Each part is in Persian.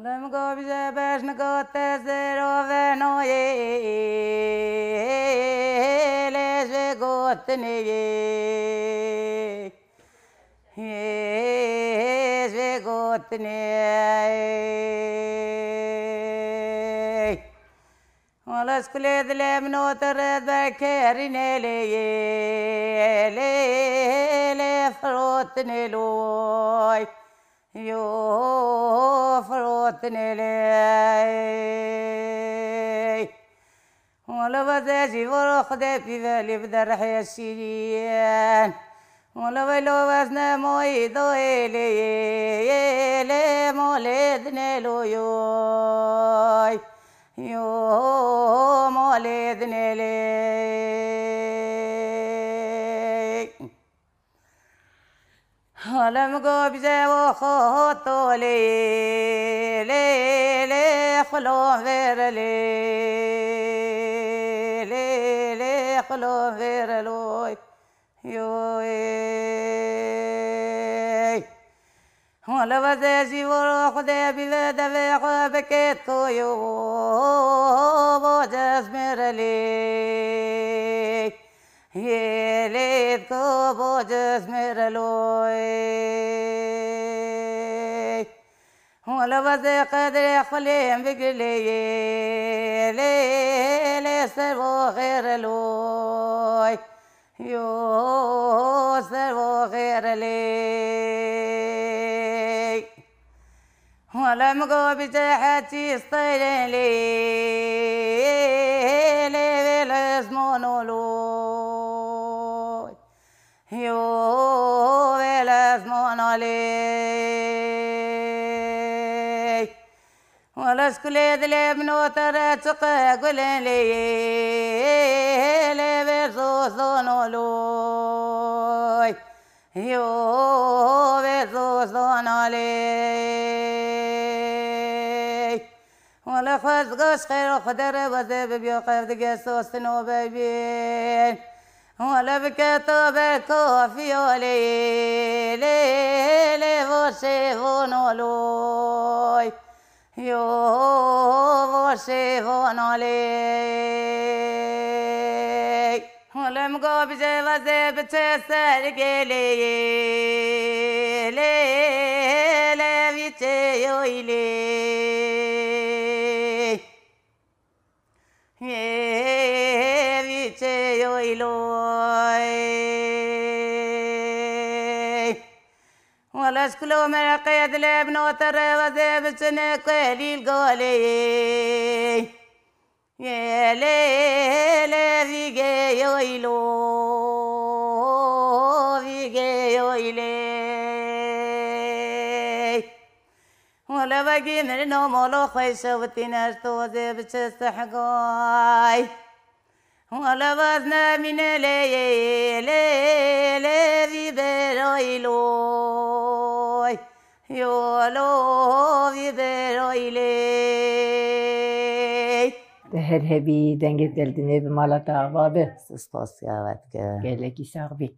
لم گو بیزه بش نگات زیرو و نوی لیش و گوت نیی لیش و گوت نیی ولش کلی دلم نوترد بکری نیلی لی فروت نیلوی یو فروت نیلی ولو بزاجي ورا خدا في بالي بدر حيشين ولو لو وزن موي دويلي يلي مولدني لو يوي يو مولدني لي ولم قو بجاو خوتو لي لي لي خلو غير لي خلو غير لوي يوي ولا بزاجي وروح خدي بلاد بيخو بكيتو يو بوجز ميرلي يليتكو بوجز ميرلوي ولا بزي قدري خليم بقلي لي سرو غير لوي يو سرو غير لي ولا مقو بجاحتي سطيرين لي بالاسمون لوي يو بالاسمون لي ولا سكلي دلي بنوتر تقى قولين لي بيرزوزون لوي يو بيرزوزون لي ولا خزقش خير خدر وزيب بيوقف دقسوس نوبيبين ولا بكتب الكوفي ولي لي وشيفون لوي يو وشيفون لي ولم قو بجي وزيب تسر قلي لي بيتي يويلي بيتي يويلوي ولا شكلو من قيد لابنوتر وزيب سنك قليل قولي يا ليلى فيجي يويلو فيجي يويلي ولا باقي من النوم ولا خيشة وتناش توزي بتستحقاي ولا وزنا من ليلى في برويلوي يولو في برويلي هرهبي دنگت دلدني بمالتا بابه سپاس یاوت که گلکی ساقبی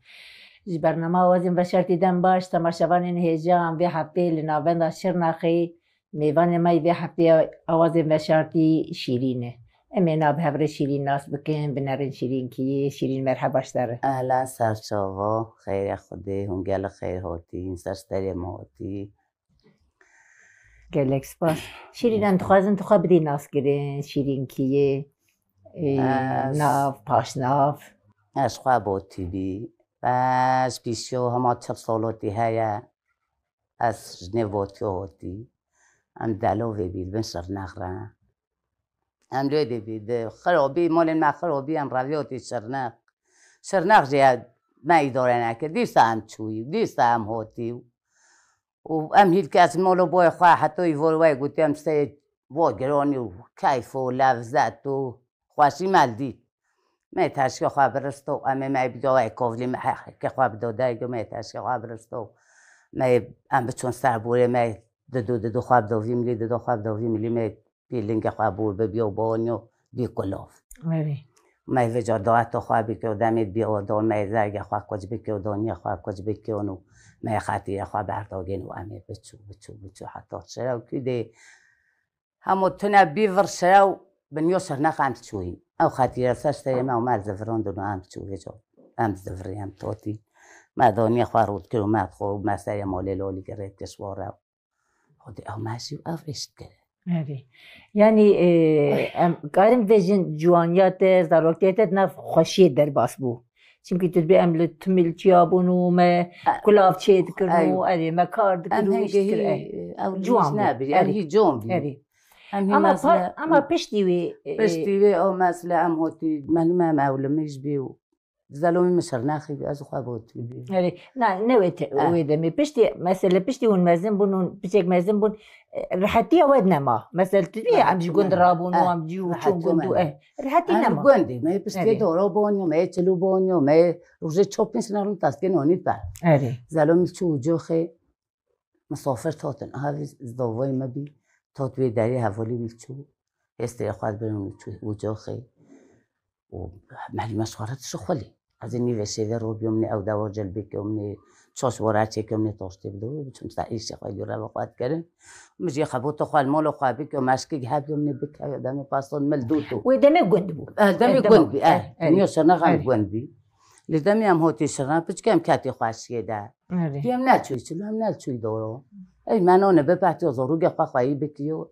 جی برنامه آوازیم و شرطیدن باش تماشاوان این هیجان به حفه لنابند شرناخی میوان مای به حفه آوازیم و شرطی شیرینه امینا به هفره شیرین ناس بکن بنرین شیرین کیه شیرین مرحباش داره اهلا سرچاوا خیر خودی هنگل خیر هاتی سرستری ماتی گلک سپاس شیرین انتخواه بدی ناس گرین شیرین کیه ناف پاش ناف اشخوا باتی بی بس بیشو هما چپ سالاتی هیا از جنواتی هاتی ام دلوه بید بین سر نخرم ام دویده بید خرابی مال ما خرابی ام رویاتی شرنق جه مایی داره نکر دیسته هم چوی دیسته هم هاتی و ام هیل که از مالو بای خواه حتی ایواروی گوتی ام سه واگرانی و کیف و لفظت و خوشی ملدی می تشکیل خواه برستو امی می بیدوی کافلی که خواه بداده اگه می تشکیل خواه برستو می ام بچون سر بوره می دو خواه بداوی ملی دو خواه بداوی ملی می بیلینگ خواه بور ببیو بانیو بی کلاف می وجا داعت خواه بکیو دمید بی آدان می زرگ خواه کج بکیو دانی خواه کج بکیونو می خطیر خواه برداگین و امی بچو حتی چرا کده همو تنبي فرشاو بنيوسر ناقام تشوي او خاطر ساشتي ما وما زفرون دون ام تشوي جو ام زفري ام توتي ما دوني خارود كيلو ما تخرج ما سايا مولي لولي قريت كسوارا خدي او ماشي او ايش كده هذه يعني كارم فيجن جوانيات ضرورتيات نف خوشي در باس بو چونکی تدبی عمل تمل چیابونو ما کلاف چه دکرنو اری ما کار دکرنو هیچ او جوان نبی هی جوان بی اما پشتی او مثلا ام هوتی من ما معلومش بیو زلومی مشرناخی بی از خواب هوتی بی اری نه ویده می پشتی مثلا پشتی اون مزن بونون پشتک مزن بون راحتي ودنا ما مثلا تبي عم جوند رابونو عم جيو شو جوندو راحتي نما جوندي ما يبستي دورو بونيو ما يتلو بونيو ما روزي تشوبين سنارون تاسكين هونيت با زلومی شو جوخي مسافر تاتن هاوی زدوای ما بی تاتوی داری حوالی میچو استراحت بریم میچو و جوخي و مالی مشورتشو خالی از این نیوشیده رو بیامنی او دوار جلبی که امنی چاش ورچه که امنی تاشته بدو بچم سعیش خیلی رو وقت کردن مجی خبوت خال مال خوابی که مشکی هب امنی بکه دم پاسون ملدوتو و دم گند بو دم گند بی نیوش نخم گند بی لیدمی هم هوتی شرنا پچ کم کاتی خواشیه ده دیم نچوی چلو هم نچوی دورو ای منانه بپاتی از روگ خواهی بکیو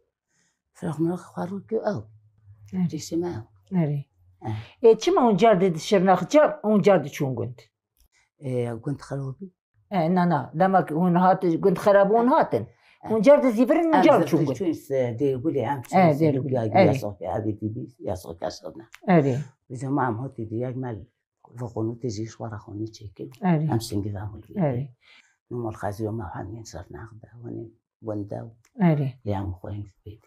فرق مرا خارو که او دیشی ما چه ما اونجا دید شرناخ چه اونجا دید چون گند گند خرابی نه دمك هون هات كنت خرابون هاتن ونجرد زيفرن نجرد شو قلت دير قولي عم دير قولي يا صوفي عبيدي بي يا صوفي كسرنا إذا ما عم هاتي دي أجمل فقونو تجيش ورا خوني تشيكل أم سنجي فاهم الفيديو نمو الخازي وما حامين صرنا أخذها وني ونداو اللي عم خوين في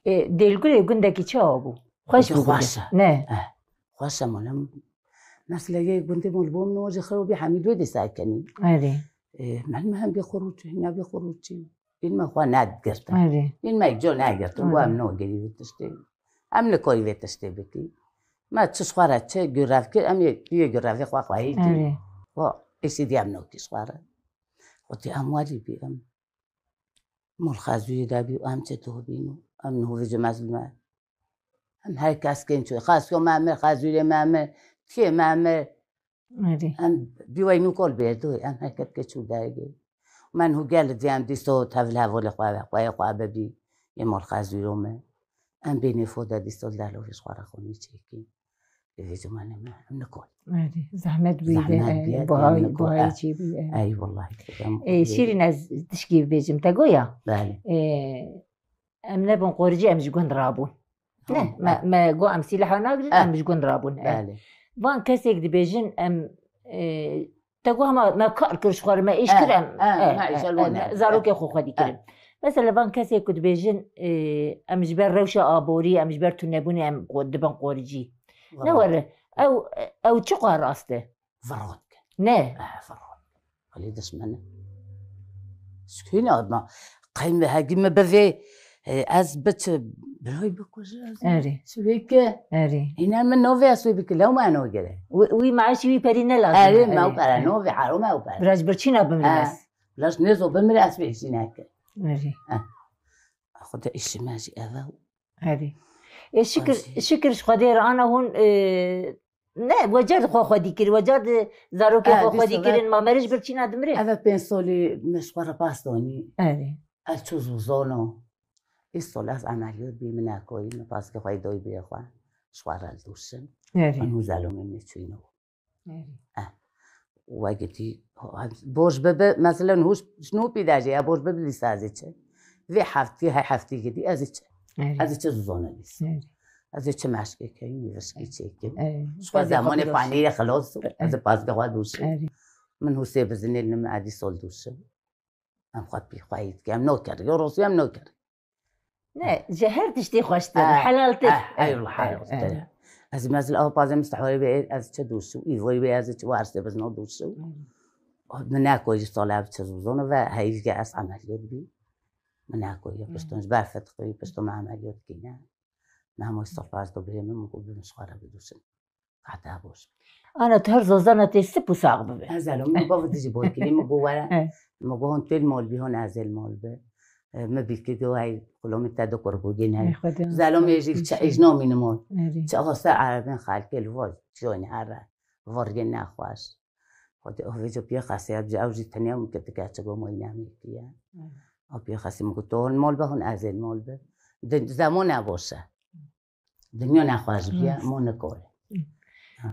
بيتي دير قولي قندكي تشابو خوش خواشة نه خواشة مولم مثلا جاي كنت ملبوم نواجه خروبي حميد ودي ساكني مع المهم بخروج هنا بخروج إن ما خوانات قرطة إن ما يجون قرطة وام نو قريب تشتي أم نكوي تشتي بكي ما تشخوارات شيء جراف كي أم يجراف يخوا خواهيتي و إيش دي أم نو كشخوارات وتي أموالي بي أم مول خازوي دابي وأم تتوه بينو أم نهو في جماز الماء أم هاي كاسكين شوي خاصو مامر خازوي مامر كي مامر أم بيوينو كل بيدوي أم هاي كتشو دايجي من هو قال ديام دي صوت هفلها ولا خوا ببي يمول خازوي روما أم بيني فودا دي صوت دالو في شوارع خوني تشيكي في زمان ما أم نقول زحمت بيده بهاي تشيبي أي والله شيرين از تشكي بيجم تقويا أم نبون قورجي أم جوان رابون نه ما جو أم سلاح ناقر أم جوان رابون وان كسيك دي بيجن أم تقوها ما كار كرش خوار ما إيش كرم زاروك أخو خدي كرم مثلا وان كسيك دي بيجن أم جبر روشة آبوري أم جبر تنبوني أم دبن قورجي نور أو تشقى راسته فرود نه فرود خلي دسمنا سكينة ما قيمة هاجي ما بذي أثبت بروي بكوز سويك هنا من نوفي أسوي لو ما نوجده وي معاش وي برينا لازم ما وبرا نوفي حرام ما وبرا براج برشينا بمرس لاش نزو بمرس بيسيناك أخذ إيش ماشي أذا الشكر شقدر أنا هون نه وجد خودی کردی وجد زاروک خودی کردن ما مرج برچینا دمره أنا بنسولي مشوار باستوني أشوز زونو الصلاة از عملیات بیم نکویی نپاس که خواهی دوی بیخوان شوارال دوشن آنو زلومه میچوینو وقتی بوش ببه مثلا هوش شنو بیداجی یا بوش ببه لیست ازی چه وی هفتی های هفتی کدی ازی چه زونه لیست ازی چه مشکی که میوشکی چه که شو زمان فانی خلاص از پاس که خواهد دوشن من هو سه بزنی نم عادی سال دوشن هم خواهد بیخواهید که هم نوکر یا روسی هم نوکر نه جهرتش دي خوشتر حلالتك ايوه حلالتك از مثل او بازم مستحوری به از چه دوستو ایوری به از چه وارسته بزنو دوستو من نکوی سال چه زوزونه و هیچ که از عملیات بی من نکوی پشتونش برفت خوی پشتون عملیات کینه نه ما استفاده دو بریم مگو بمشواره بدوسن قطع باش انا تهر زوزانه تسب وصعب به هذا لو مگو بدی بول کلی مگو ورا مگو هون تل مال بی هون ازل مال به ما بيكي جواي كلهم يتادو قربوجين هاي خدا زالهم يجي إجنا منمون آره چه ساعة من خالك الواج جون هرا وارجين نخواش خد أوفيجو بيا خاصيات جاوجي تانية ممكن تكاتشوا موينامي فيها أو بيا خاصي مقطون مال بهون أزين مال به زمان نباشه دنیا نخواهش بیا ما نکاره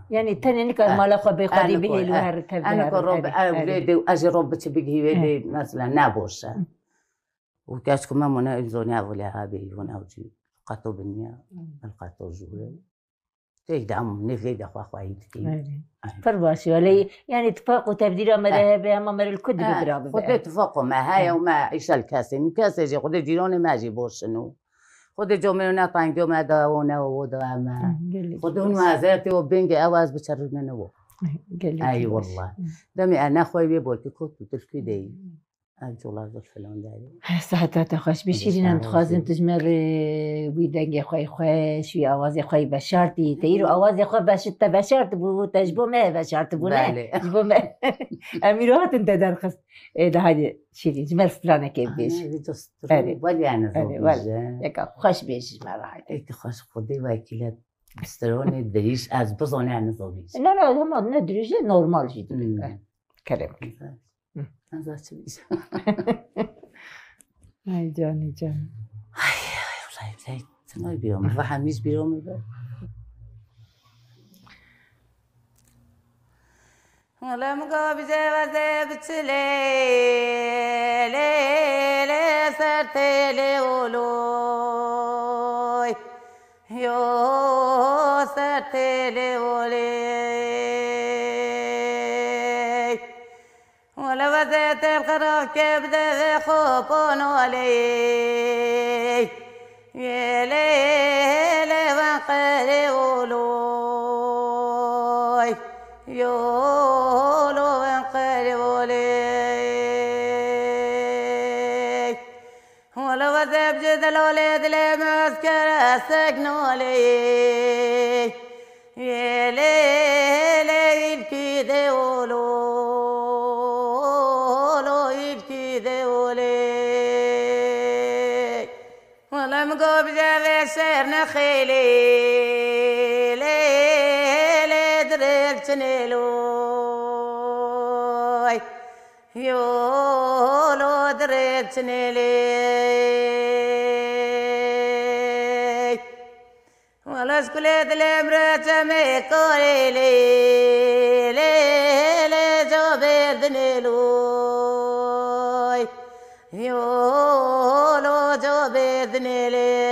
يعني تاني نكر مالا خو بخدي به لو هر كذا أنا كرب أولاد أجي ربتي بيجي ولي مثلا نباشه وكاش كمان منا إنزوني أولي هابي يون أوجي قطو بنيا القطو جوري تيدعم نفيد أخوا خواهيد كي فرباشي ولي يعني اتفاق وتبديل مذاهب أما مر الكد بدراب خد اتفاقوا ما هاي وما إيش الكاسة يجي خد جيراني ما جي بوشنو خود جامعه نتانگی ما داونه و دامه خود اون وضعیتی و بینگ آواز بچرونه نو ای والله دمی انا خوی بودی کو تو تلکی دی اجولاد فلان داری ساعات خوش بشیرین ام خوازن تجمر ویدنگ خوش وی آواز خوی بشارتی تیرو آواز خوی بشت بشارت بو تجبو ما بشارت بو نه تجبو ما امیرات انت درخست ده هادي شيرين جمر فلانه كيف بيش ولی انا ولی یک خوش بیش مرا ای خوش خودی وکیلت استرون دریش از بزانه انا زوبیش نه هم ندریش نورمال جدا كلام هذا شيء اي جاني جان والله زي تنوي بيوم فحميش بيوم ولا مقابل جوازي بتشلي لي سرتي لي ولوي يو سرتي لي ولي ولا وزيت الخراف كبده خوبون ولي يا ليلي وانقري ولوي يولو وانقري ولي ولا وزيب جد الوليد لي مسكر سجنوا لي يا ليلي الكيدي ولوي مقوب جابي سير نخيلي ليلي دربتني لوي يولو دربتني لي ولا سكلت الامرأة ميكوري ليلي جابي دني لوي يولو جو بإذن لي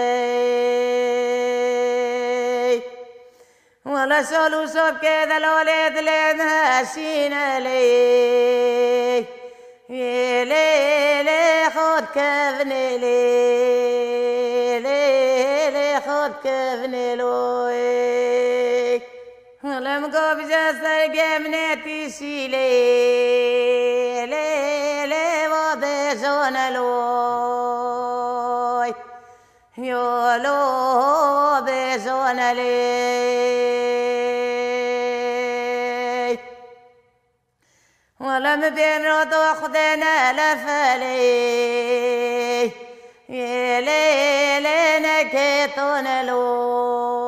ولا شالو شوف كذا الولد اللي ماشينا لي لي خد كفني لي خد كفني لوي ولا مقاب جاسر قمنتي شيلي لي وبيجون لوي يولو بيجون لي ولا مبين رضو خدنا لفلي يلي نكتون لوي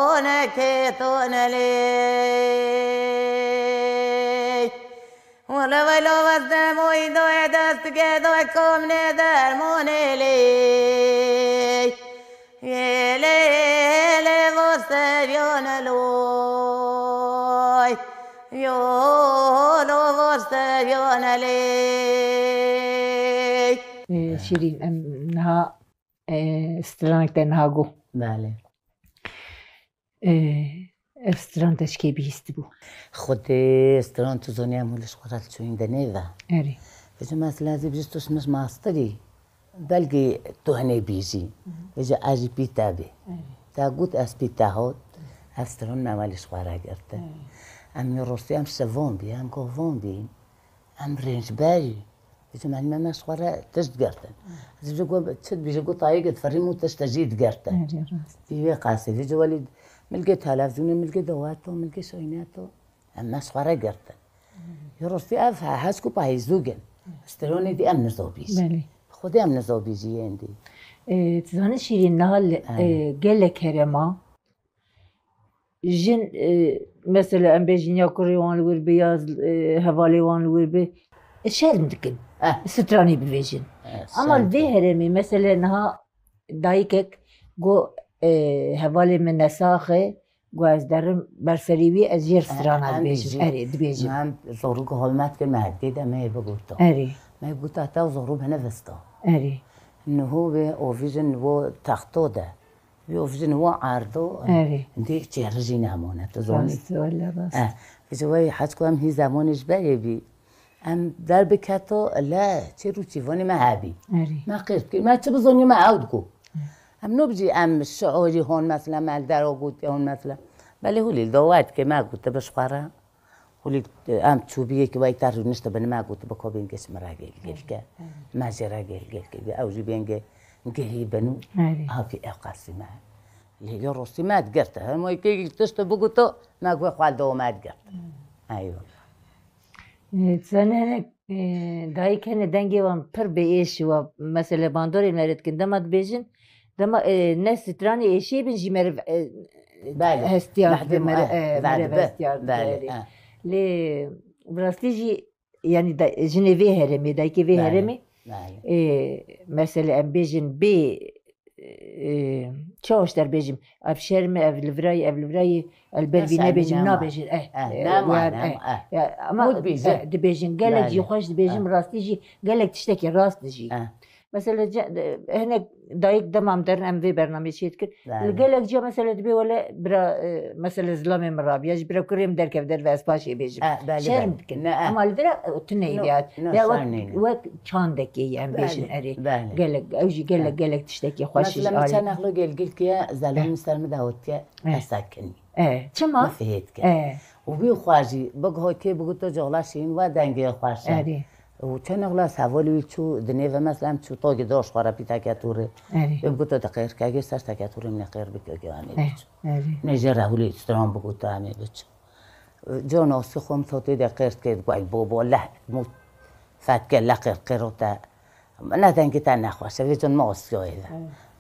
يونكتون لي ولا وزدم ويدو يدست كدو يكم ندر موني يلي وستريون لوي يولو وستريون لي شيرين انها استرانك تنهاجو بله استران تشكي بيستبو خود استران تو زوني عمولش قرال شو عند نيدا اري بيجي مثلا زي بيجي تسمش ماستري بلقي تو هني بيجي بيجي اجي بيتابي تاقوت اس بيتاهوت استران عمولش قرال قرته ام روسي ام سفون بي ام كوفون بي ام رينج باري بيجي معلمة ما شقرا تشت قرتن بيجي قو تشت بيجي قو طايقة تفرمو تشتجيد قرتن بيجي قاسي بيجي وليد ملقي تلفزيون ملقي دواتو ملقي سويناتو اما صغار قرتن يروسي افها حاسكو باي زوجن استروني دي ام نزوبيج بله خودی ام نزوبیجی اندی تزانه شیرین نهال گلک هرما جن مثلا ام بيجين ياكل وان الور بياز هوالي وان الور بي شال مدكن ستراني بفيجن اما الفي هرمي مثلا انها دايكك جو هوالي من نساخه جو از درم برسريوي از جير سترانا بفيجن اري دبيجن من زوروك هولمات که مهدیده ما بگوتا اري ما بگوتا تا زوروب هنه وستا اري انه هو اوفيجن و تختو ده اوفيجن هو عرضو اري دي تشرجي نامونه تزوني راست ولا راست جوای حد هم هی زمانش بری ام در بکتو لا چه رو چیوانی ما هبی اري ما قیرت که ما چه بزنی ما عود کو ام نبجی ام شعوری هون مثلا مال در آگود هون مثلا بله هولی دوات که ما گوته بشخوره هولی ام چوبیه که وای تر نشته بنی ما گوته بکو بینگش مرا گل که ما جرا گل که اوجی بینگه گلی بنو هاکی اقاسی ما لیلا روستی ماد گرته هم که تشت بگوتو ما گوه خوال دو ماد گرت ایوه تزانه دایی کنه دنگی وان پر به ایش و مثلا باندوری نرد کن دمت بیجن دما نه سترانی ایشی بین جی مرف بله هستیار مرف هستیار بله لی براستی جی یعنی جنوی هرمی دایی که وی هرمی مثلا ام بیجن بی چاوش در بیجم اف شرم اف لفرای البروی نبیجم نبیجم اما دی بیجم گلک جی خوش دی بیجم راستی جی گلک تشتکی راست جی مثلا هنا دايك دمام درن ام في برنامج شيت كل الجلك جا مثلا تبي ولا برا مثلا زلامي مرابيا برا كريم در كيف در واس باشي بيجم شرم كن اما الدرا تنيات وقت چاندك يعني بيجن اري جلك اوجي جلك تشتكي خوش مثلا مثلا نخلو قلت يا زلام مستر مداوت اسكني چما ما فهمت وبي خواجي بقى كي بقول جولاشين و دنگي خواش و چند اغلا سوالی چو دنیو مثلا چو تاگ داشت خورا پی تکتوره بگوتا تقیر که اگه سر تکتوره من قیر بکه همه بچ نجار راولی استرام بگوتا همه بچ جان آسی خوام تاتی ده قیر که گوی بابا له مو فت که لقیر قیروتا نه دنگی تا نخواشه و جان ما آسی هایده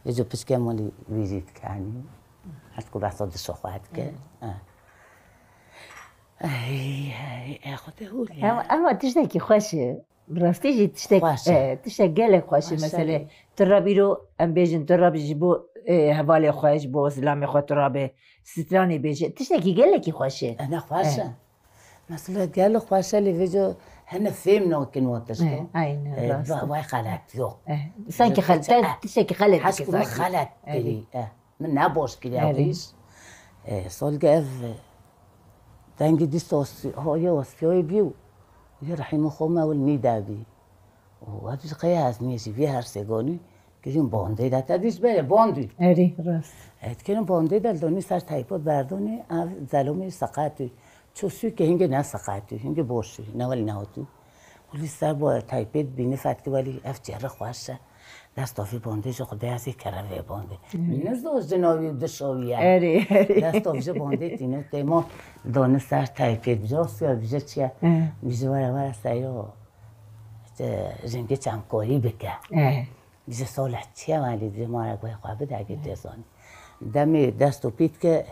و جو پس که مولی ویزیت کنی هست که بحثا دشو خواهد که خود هولی اما تشتكي خوشه براستيجي تشتكي قالك خوشه مثلا ترابي رو ام بيجن ترابي جيبو هوالي خوش بو سلامي خو ترابي ستراني بيجي تشتكي قالك خوشه انا خوشه مثلا قال خوشه اللي فيجو هنا فهمنا كنواتش اين راست واي خالات يو سانكي خالت تشتكي خالت حسكو خالت كلي من نابوش كلي عايش صول قاف تانجي ديستوس هاي واسيوي بيو يرحم خوما والنيدابي وهذا قياس نيجي فيها هرسيغوني كيجون باندي دا تديش بله باندي اري راست اتكلم باندي دال دوني سر تايبود بردوني زلومي سقاتي چوسو که هنگ نه سقاتي هنگ بوشي نه ولی نهاتو ولی سر با تایپید بینه فتکی ولی اف جره خواسته دستافی بانده جو خدا از کراوه بانده نزدوز جنابی دشاویه اری دستافی جو بانده تینه تیما دانه سر تایپید بجاست یا بجا چیه بیجه وره سایو جنگه چمکاری بکه بیجه سالت چیه ولی دیگه ما را گوی خواه بده اگه دیزانی دمی دستو پید که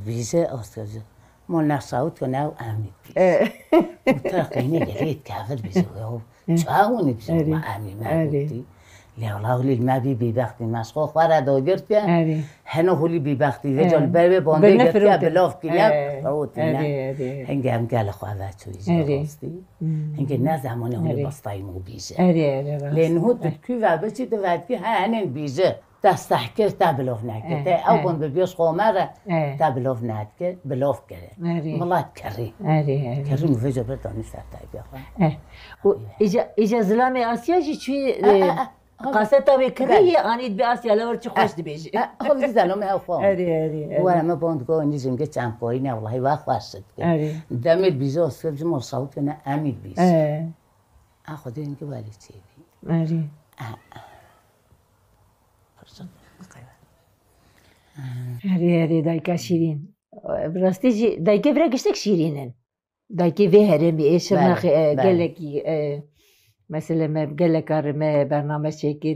بیجه آسیا جو ما نشاوت که نو امید بیجه مترقینه گلید که اول بیجه چاونی بیجه ما امید مردی لیالا هولی ما بی بختی مشقا خواره داگرد که هنو هولی بی بختی و جال بر بانده گرد که بلاف کنه روتی نه هنگه هم گل خواه چوی جا راستی هنگه نه زمان هولی باستای مو بیجه لین هو تکوی و بچی تو ودکی هنین بیجه دست تحکر تا بلاف نکه او بانده بیاش خوامره تا بلاف نکه بلاف کره مالات کری کری موفجا بردانی سر تایی بخواه ایجا ظلام آسیا جی چوی قصتا بکری آنید به آسیا لور چه خوش دبیجی خب زلمه افهم اری و ما باندگاه نیزیم که چمپایی نه والله وقت واسط که دمت بیزا آسیا بجم مصاحب کنه امید بیز خدا اینکه ولی چی بی اری دایکا شیرین براستی جی دایکه برای گشتک شیرینن دایکه وی هرمی ایشر نخی گلکی مثلا ما بقلك ما برنامج شكر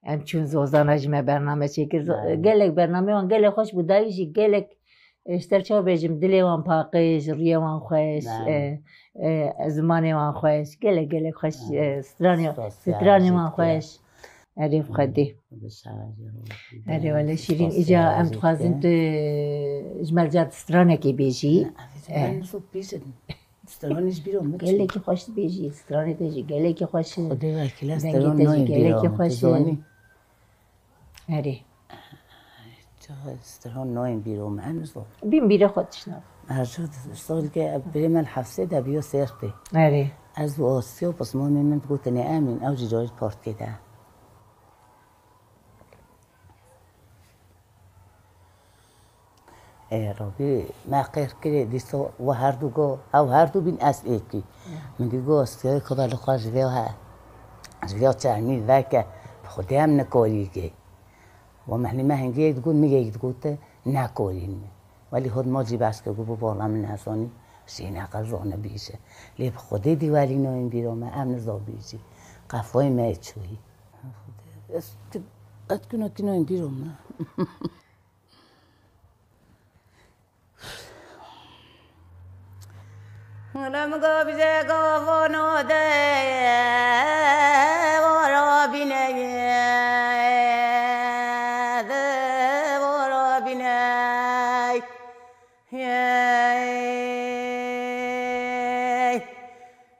ام چون زوزانج ما برنامج شكر قالك برنامج وان قالك خوش بدايجي قالك اشتر شو بيجم دلي وان باقيج ريا وان خوش زماني وان خوش قالك خوش ستراني وان خوش عرف خدي هذه ولا شيرين اجا ام تخازن اجمل جات سترانه كي بيجي سترانش بیرون قال لك خوش بيجي سترانه بيجي قال لك خوش خدای وکیل استران نوی بیرون خوش هذه استران نوی بیرون من زود بیم بیره خودش نه هرچند سال که بریم الحفظه دبیو سرته هذه از آسیا پس ما من گفتنی امین اوجی جایت پارت کده رابی ما قیر کردی دیسو و هر دو گو او هر دو بین از ایکی میگی گو استیای کدال خواهش ویاه جویا چهمی وکه خودی هم نکاریگی و محلی ما هنگی تقول میگه تقوله نکاریم ولی خود ما جی بس که گو بالا من حسانی شینه قزانه بیشه لیب خودی دیوالی نوین بیرون ما امن زابیجی قفای ما چویی ات کنو که نوین بیرون ما ولم قو بجاكو فونو دايا ورابنا ورابنا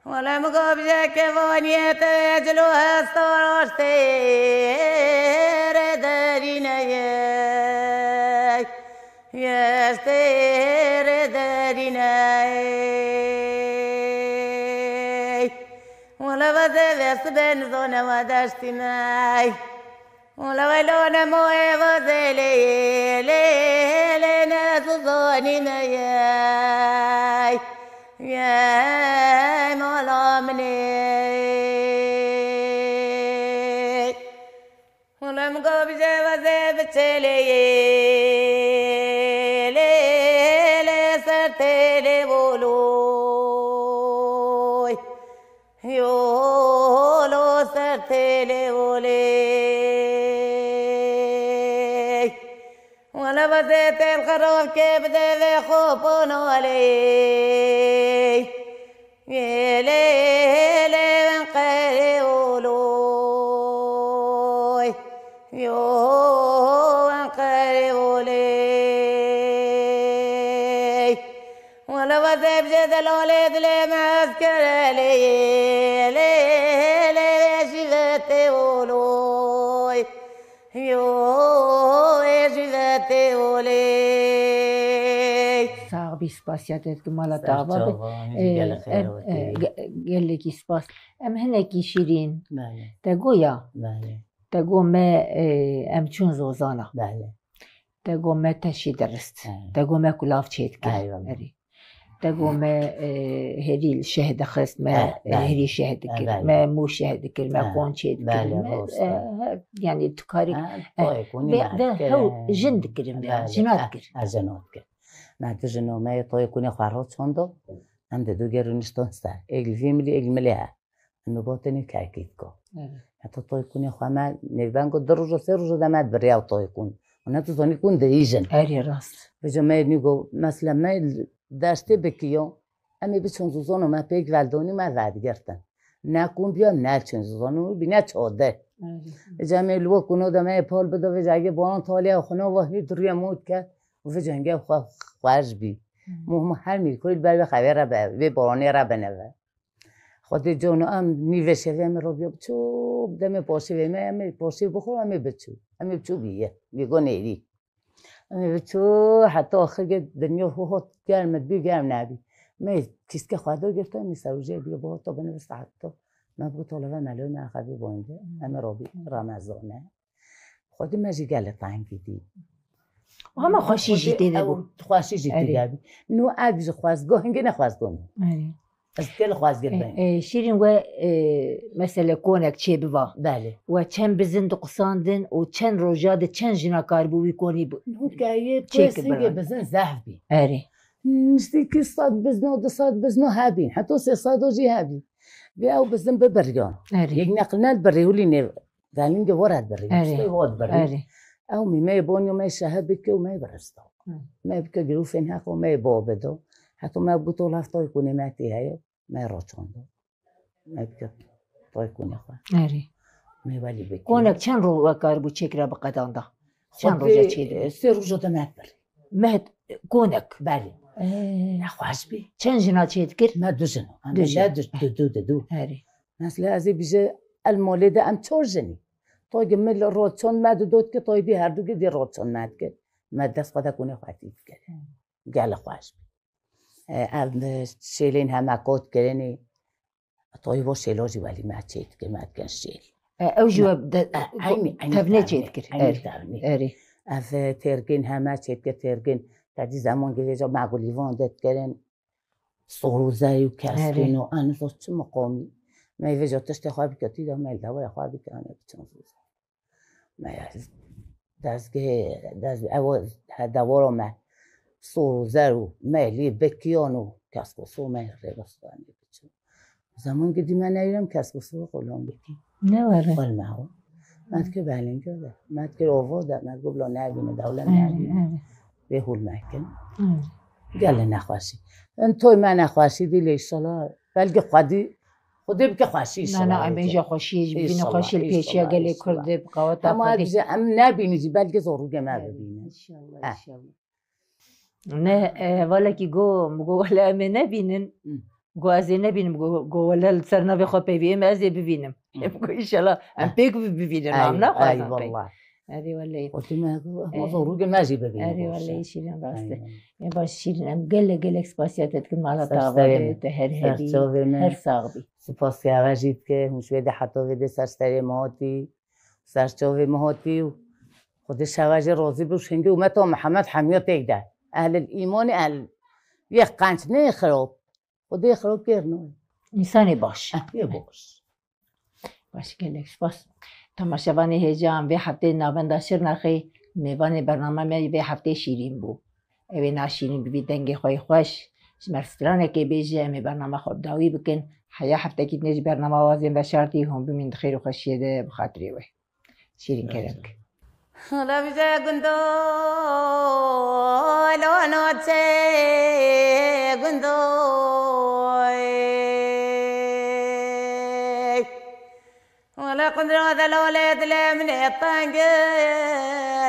ولم قو بجاكو فوني تجلو هستورشتي ردارنا يا ستير دارنا ولا بس بين زونا وداشتي ماي ولا ولونا موي وزلي لي ناس زوني ماي يا مولا مني ولا مقابل وزي بتشلي لي سرتلي بولوي يولو سرتلي بولي ولا بزيت الخروف كيف ذي خوفون علي يلي من قري ولوي يو من قري ولي ولا بزيت جدل ولد لي معسكر لي شفتي ولوي يو شفتي ولي صعب سپاسیاتت که مالا دعوا قال لك سپاس ام هناكي شيرين تقويا تقو ما ام چون زوزانا تقو ما تشي درست تقو ما كلاف تشيت تقو ما هذي الشهد خست ما هذي شهد كر ما مو شهد كر ما كون شهد كر يعني تكاري هو جند كر جنات كر معناتها جنو ما يطوي يكون يخرج شوندو عند دو جرونيستون ستا اجل فيملي اجل مليها انه بوتني كايكيتكو حتى طوي يكون يخما نيبانكو دروجو سيروجو دمات برياو طوي يكون وناتو طوني يكون ديجن اري راس فجما نيجو مثلا ما داشتي بكيو امي بيشون زوزونو ما بيك والدوني ما بعد گرتن نكون بيام نالچن زوزونو بينا چوده جامع لو كونو دمه پال بده و جاگه بان تالیا خنا وحی دریا مود که و جنگه خواهش بی مهم هر میکنید برای خبر را به بارانی را بنوه خود جانو هم میوشه و رو بیاب چوب دم پاشه و من پاشه بخورم می بچو می بچو بیه میگو نیری می بچو حتی آخر دنیا هو گرمت بی گرم نبی می چیز که خدا گرفتم می سروجه بیا با تا بنویس حتی من بگو طالبه ملای مرخبی بانده همه رابی رمضانه خودی مجی گله تنگیدی همه خوشی جیده بود خوشی جیده نو عبیز خواستگاه هنگه نخواستگاه از کل خواستگاه شیرین و مثلا کونک چه بوا بله و چند بزند قصاندن و چند روجاد چند جناکار بوی کنی بود نو که پویسینگه بزن زهر بی اره نشتی که 100 بزن و 200 بزن هبین حتی 300 جی هبین بیا و بزن ببریان یک نقل بری ولی نه دالین که ورد بری مشتی واد بری او می بانیو می شهر که و می برستا می بکه گروفین حق و می بابدو حتی می بطول هفتای کنی متی هیو می راچاندو می بکه تای کنی خواه می ولی بکی کونک چند رو کار بود چکره بقدانده چند روزه چیده 3 روزه دمت بری مهد کونک بله نخواهش بی چند جنا چید کرد؟ ما 2 جنا دو مثل ازی بیشه المولد ام 4 جنی تا گمل راچان مد داد که تای دی هر دو که دی راچان مد کرد مد دست قدا کنه خواهید کرد گل خواهش بی شیلین همکات کرنی تای با شیلاجی ولی مد چید که مد کن شیل او جواب تبنه چید کرد اف ترگین همه چید که ترگین کدی زمان که جا معقولی واندت کرن سروزه و کسکین و انوز چه مقامی میوه جاتش خواه بکتی دا میل دوای خواه بکنه بچون روزه دزگه اول دوارا ما سروزه رو میلی بکیان و کسکوسو میره بستانی بچون زمان که دی من نیرم کسکوسو خلان بکی نه وره خل مهو مد که بلین کرده مد که آواده مد گفت لا نبینه دوله نبینه به هول مکن گله نخواشی توی من نخواشی دیل ایشالا بلکه خودی بکه خواشی ایشالا نه اینجا خوشی بینه خوشی پیچه گله کرده بقوات اما ام نبینی بلکه زروگه ما ببینه نه والا کی گو ولا ام نبینن گو از نبینم گو ولا سرنا بخو ببینم از ببینم بگو ایشالا ام پیک ببینم هم نخواهم پیک اری ولی قلت ما زروگ مازی ببینم اری ولی شیرین راسته این باش شیرین ام گله اکسپاسیاتت کن مالا تاوده هر هدی هر ساغبی سپاس که آوازید که مشوید حتی ویده سرستری مهاتی سرچاوی مهاتی و خودش آواز راضی بشینگی اومد تا محمد حمیات ایده اهل الایمان اهل یک قنچ نه خراب خودی خراب کرنوی انسانی باش باش گله اکسپاس تماشاوان هجام به هفته نوبند شیر نخی میوان برنامه می به هفته شیرین بو اوی ناشیرین بی دنگ خوی خوش مرسترانه که بیجه می برنامه خوب داوی بکن حیا هفته کی نج برنامه وازین و شرطی هم بمین خیر و خوشیده بخاطری وی شیرین کرم حالا بیجه گندو لوناچه گندو ولا قدر هذا الولد من الطنق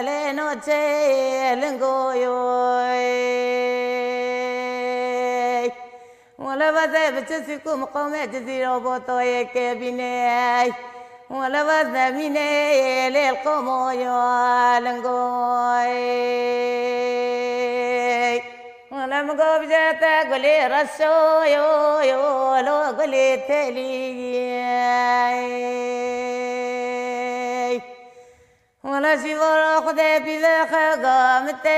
لنوتي لنقويوي ولا بذا بتسكم قوم جزيرة بوطوي كابيني ولا بذا مني للقمويا لنقوي ولا مقوب جاتا قولي رسو يو لو قولي تلي ولا شفر خذ بذا قامتي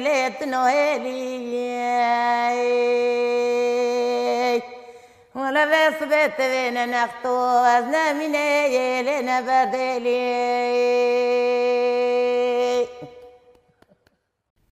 لتنوهلي ولا بس بيت بين نختو أزنا مني لنا بدلي